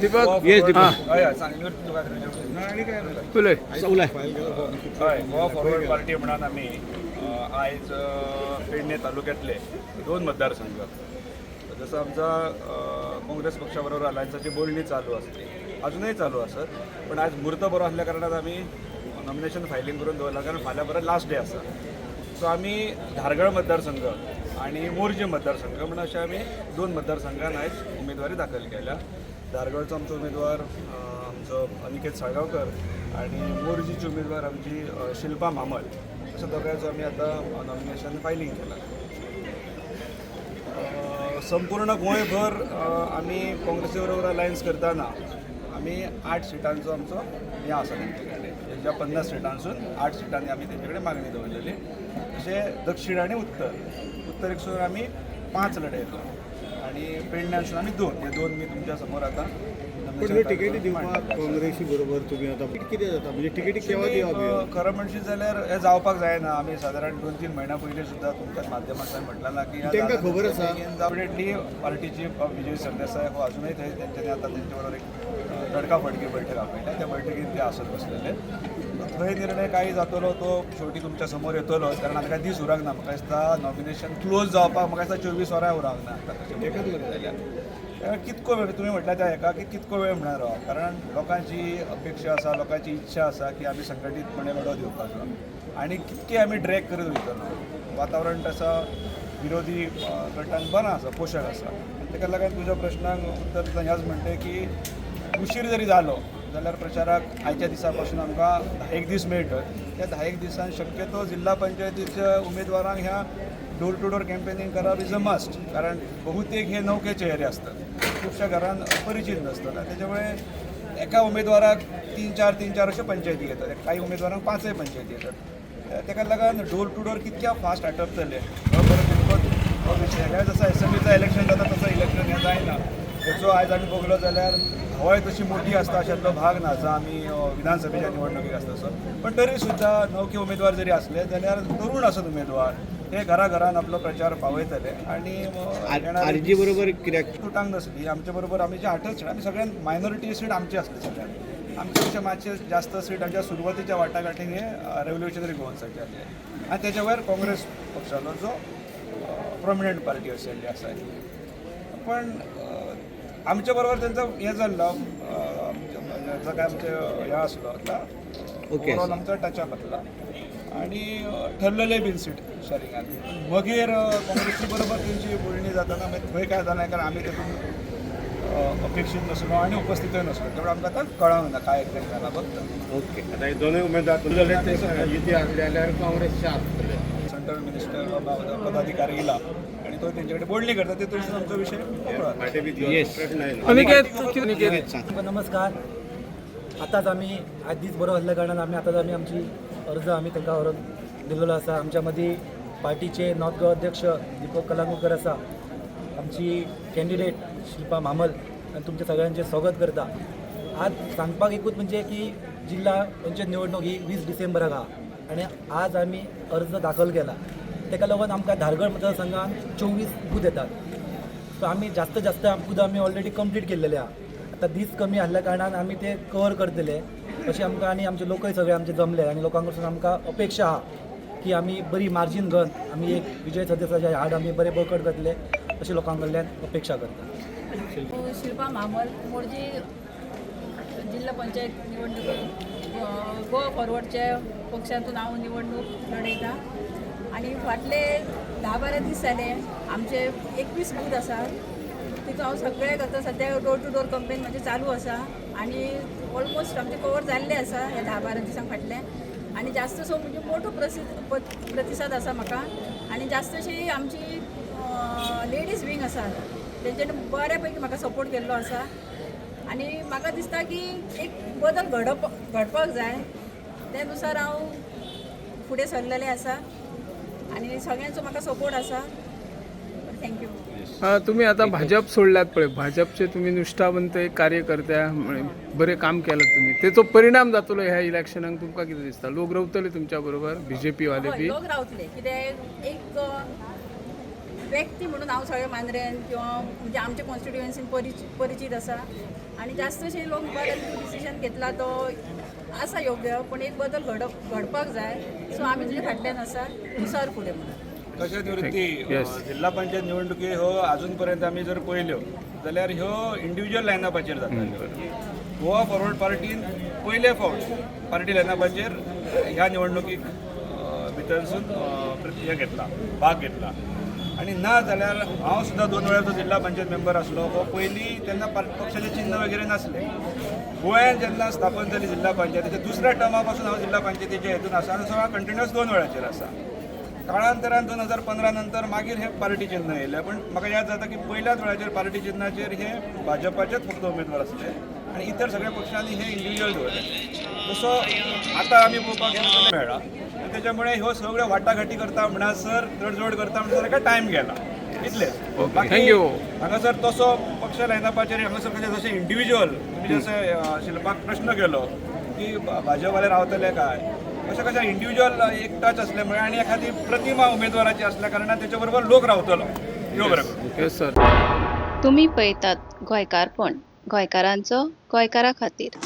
Deepak yes Deepak फुले Goa forward party म्हणून आम्ही आयज पेडणे तालुक्यातले 2 मतदारसंघ जसं आमचा काँग्रेस पक्षाबरोबर अलायन्साची बोलणी चालू असते अजूनही चालू असत पण आज मुहूर्त बरो असल्या कारणान आम्ही नॉमिनेशन फायलिंग करून दवरला कारण फाल्यां परत लास्ट डे आसा सो आम्ही धारगळ मतदारसंघ आणि मोर्जे मतदारसंघ म्हणून अशे आम्ही 2 मतदारसंघांत आयज उमेदवारी दाखल केल्या. धारगळचो आमचो उमेदवार आमचो अनिकेत साळगांवकर आणि मोर्जीची उमेदवार आमची शिल्पा मामल अशा दोघांचो आम्ही आता नॉमिनेशन फायलिंग केला. संपूर्ण गोंयभर आम्ही काँग्रेसी बरोबर अलायन्स करताना आम्ही 8 सिटांचो आमचो हें आसा तेंचे कडेन ज्या 50 सिटांसून 8 सिटांनी आमी तेंचे कडेन मागणी दवरलेली. तशें दक्षिण आनी उत्तरेकसून आमी 5 लढयलो आणि पेडण्यासून आमी 2 हे 2 मी तुमच्या समोर आता तिकेटी दिवपाक काँग्रेसी बरोबर तुम्ही आता कितें जाता म्हणजे तिकेटी केव्हा दिवप खरं म्हणशी जाल्यार हें जावपाक जायना. आमी सादारण 2-3 म्हयन्या पयलीं सुद्दां तुमच्या माध्यमांतल्यान म्हटलां की तांकां खबर आसा डेफिनेटली पार्टीची विजय सरदेसाय हो अजूनही तेंच्यांनी आतां तेंचे बरोबर एक तडकाफडकी बैठक आपयल्या त्या बैठकीत ते आसत बसलेले. थंय निर्णय काही जातलो तो शेवटी तुमच्या समोर येतलो कारण आतां काय दीस उरक ना. म्हाका दिसता नॉमिनेशन क्लोज जावपाक म्हाका दिसता 24 वरां उरक ना तशें एकच लग्न जाल्यार कितको वेळ तुम्ही म्हटल्या त्या हेका की कितको वेळ म्हणणार राव कारण लोकांची अपेक्षा आसा लोकांची इच्छा आसा की आमी संघटीतपणे लढो दिवपाचो आणि कितके आमी ड्रॅग करीत वयतलो. वातावरण तसं विरोधी गटांक बरें आसा पोशक आसा ताका लागून तुज्या प्रश्नाक उत्तर ह्याच म्हणटे की उशीर जरी जालो जाल्यार प्रचाराक आयच्या दिसा पासून आमकां 10 दीस मेळटात. त्या 10 दिसान शक्यतो जिल्हा पंचायतीच्या उमेदवारांक ह्या डोर टू डोर कॅम्पेनिंग करप इज अ मस्ट कारण बहुतेक हे नवके चेहरे असतात खुबशा घरांत परिचित नसतात त्याच्यामुळे एका उमेदवाराक 3-4 अशे पंचायती येतात काही उमेदवारांक 5 पंचायती येतात. ताका लागून डोर टू डोर कितक्या फास्ट आटपतले हो विशय हे जसं एसएमबीचा इलेक्शन जाता तसं इलेक्शन हे जायना. तेचो आयज आमी पळयलो जाल्यार हवाय तशी मोठी आसता अशातलो भाग ना जो आमी विधानसभेच्या निवडणुकीक आसता तसो पण तरी सुद्दां नवखे उमेदवार जरी असले जाल्यार तरुण आसत उमेदवार हे घराघरान आपलो प्रचार पावयतले आणि आरजी बरोबर कित्याक तुटांक नसली आमच्या बरोबर आमी जे 8 सीट आमी सगळ्यांत मायनॉरिटी सीट आमची असली सगळ्यांत आमच्या पेक्षा मातशे जास्त सीट आमच्या सुरवातीच्या वाटाघाटीक हे रेव्होल्युशनरी गोवन्साचे आसले आणि त्याच्या वयर काँग्रेस पक्षाचो जो प्रॉमिनंट पार्टी आशिल्ली आसा पण आमच्या बरोबर त्यांचा हे जाल्लो काय आमचे हे आसलो आता ओवरऑल आमचा टचाक आसला आणि ठरलेले बीन सीट शरिंगान मागीर काँग्रेसी बरोबर त्यांची बोलणी जाताना मागीर थंय काय जालें कारण आमी तेतून अपेक्षीत नसलो आणि उपस्थितूय नसलो त्यामुळे आमकां आतां कळंक ना काय एक्झॅक्ट जाला फक्त. ओके आता हे दोनूय उमेदवार युती असले जाल्यार काँग्रेसचे आसतले. सेंट्रल मिनिस्टर पदाधिकारी येयला आणि तो तेंचे बोलणी करता ते थंयसून आमचो विशय. नमस्कार. आताच आम्ही आज दीस बरो असल्या कारणान आताच आमची अर्ज तांकां व्हरून दिलेलो आसा. आमच्या मदीं पार्टीचे नॉर्थ गोवा अध्यक्ष दीपक कलांगूकर आसा आमची कॅन्डिडेट शिल्पा मामल आणि तुमच्या सगळ्यांचे स्वागत करता. आज सांगपाक एकूच म्हणजे की जिल्हा पंचायत निवडणूक ही 20 डिसेंबराक आहा आणि आज आमी अर्ज दाखल केला. ताका लागून आमकां धारगळ मतदारसंघान 24 बूथ येतात. सो आमी जास्त बूथ आमी ऑलरेडी कंप्लीट केल्लेले आहा. आता दीस कमी आसल्या कारणान आमी ते कवर करतले अशें आमकां आणि आमचे लोकय सगळे आमचे जमले आणि लोकां कडसून आमकां अपेक्षा आहा की आमी बरी मार्जीन घेवन आमी एक विजय सरदेसायाचे हाड आमी बरे बळकट करतले अशें लोकां कडल्यान अपेक्षा करता. शिल्पा मामल मोर्जी जिल्हा पंचायत निवडणूक गोवा फॉरवर्डच्या पक्षांतून हांव निवडणूक लढयता आणि फाटले 10-12 दीस जाले आमचे 21 बूथ आसा तितून हांव सगळ्याक आतां सद्या डोर टू डोर कंपेन म्हणजे चालू आसा आणि ऑलमोस्ट आमचे कवर जाल्ले आसा हे 10-12 दिसां फाटले आणि जास्त सो म्हणजे मोठो प्रतिसाद आसा म्हाका आणि जास्तशी आमची लेडीज विंग आसा तेंच्यानी बऱ्यापैकी म्हाका सपोर्ट केल्लो आसा आणि म्हाका दिसता की एक बदल घडपाक जाय त्यानुसार हांव फुडें सरलेलें आसा आणि सगळ्यांचो म्हाका सपोर्ट आसा. थँक्यू. तुम्ही आता भाजप सोडल्यात पळय भाजपचे तुम्ही निष्ठावंत एक कार्यकर्त्या बरे काम केलं तुम्ही त्याचो परिणाम जातलो ह्या इलेक्शनाक तुमकां कितें दिसता? लोक रावतले तुमच्या बरोबर बीजेपी वाले बी? लोक रावतले कित्याक एक व्यक्ती म्हणून हांव सगळे मांद्रेन किंवा म्हणजे आमच्या कॉन्स्टिट्युएन्सीन परिचित आसा आणि जास्तशे लोक मुखार डिसिजन घेतला तो आसा योग्य, पण एक बदल घडपाक जाय. सो आमी तुजे फाटल्यान आसा, तूं सर फुडें म्हणून. कशें निवृत्ती जिल्हा पंचायत निवडणुकी ह्यो अजून पर्यंत आमी जर पळयल्यो जाल्यार ह्यो इंडिव्हिज्युअल लायनअपाचेर जाताल्यो. गोवा फॉरवर्ड पार्टीन पयले फावट पार्टी लायनअपाचेर ह्या निवडणुकीक भितरसून हे घेतला, भाग घेतला. आणि ना जाल्यार हांव सुद्दां 2 वेळाचो जिल्हा पंचायत मेंबर आसलो. हो पयलीं तेन्ना पक्षाचें चिन्ह वगैरे नासलें. गोंयांत जेन्ना स्थापन जाली जिल्हा पंचायतीच्या दुसऱ्या टर्मा पासून हांव जिल्हा पंचायतीच्या हेतून आसा आनी हांव कंटिन्युअस 2 वेळाचेर आसा. काळांतरान 2015 नंतर मागीर हे पार्टी चिन्ह येयलें, पण म्हाका याद जाता की पयल्याच वेळाचेर पार्टी चिन्हाचेर हे भाजपाचेच फक्त उमेदवार आसले आनी इतर सगळ्या पक्षांनी हे इंडिव्हिज्युअल दवरले. तसो आतां आमी पळोवपाक मेळ्ळा. त्याच्यामुळे ह्यो सगळ्यो वाटाघाटी करता म्हणसर तडजोड करता म्हणसर ताका टायम गेला इतलेंच. थँक्यू. हांगासर तसो पक्ष लायनअपाचेर हांगासर कशें जशें इंडिव्हिज्युअल तुमी जशें शिल्पाक प्रश्न केलो की भाजपवाले रावतले काय, अशें कशें इंडिव्हिज्युअल एक टच असल्यामुळे आणि एखादी प्रतिमा उमेदवाराची असल्या कारणान त्याच्या बरोबर लोक रावतलो ह्यो बरोबर. Yes sir. तुम्ही पळयतात गोंयकारपण, गोंयकारांचो गोंयकारा खातीर.